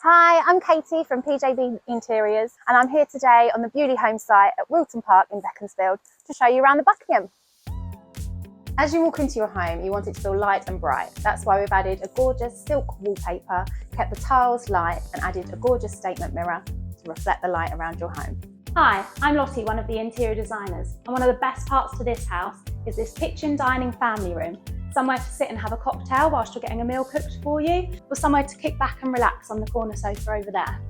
Hi, I'm Katy from PJB Interiors and I'm here today on the Bewley Homes site at Wilton Park in Beaconsfield to show you around the Buckingham. As you walk into your home, you want it to feel light and bright. That's why we've added a gorgeous silk wallpaper, kept the tiles light and added a gorgeous statement mirror to reflect the light around your home. Hi, I'm Lottie, one of the interior designers, and one of the best parts to this house is this kitchen dining family room. Somewhere to sit and have a cocktail whilst you're getting a meal cooked for you, or somewhere to kick back and relax on the corner sofa over there.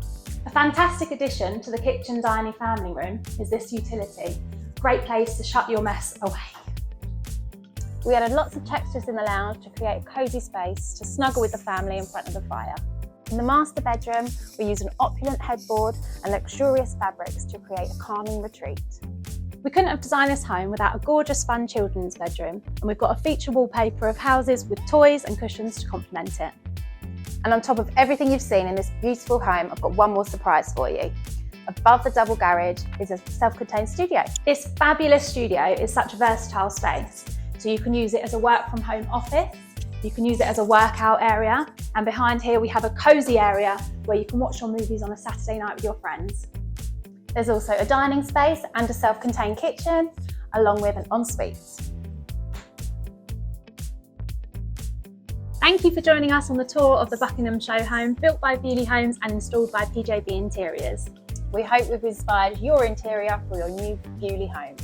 A fantastic addition to the kitchen dining family room is this utility. Great place to shut your mess away. We added lots of textures in the lounge to create a cosy space to snuggle with the family in front of the fire. In the master bedroom, we use an opulent headboard and luxurious fabrics to create a calming retreat. We couldn't have designed this home without a gorgeous fun children's bedroom, and we've got a feature wallpaper of houses with toys and cushions to complement it. And on top of everything you've seen in this beautiful home, I've got one more surprise for you. Above the double garage is a self-contained studio. This fabulous studio is such a versatile space, so you can use it as a work from home office, you can use it as a workout area, and behind here we have a cosy area where you can watch your movies on a Saturday night with your friends. There's also a dining space and a self-contained kitchen, along with an ensuite. Thank you for joining us on the tour of the Buckingham show home, built by Bewley Homes and installed by PJB Interiors. We hope we've inspired your interior for your new Bewley home.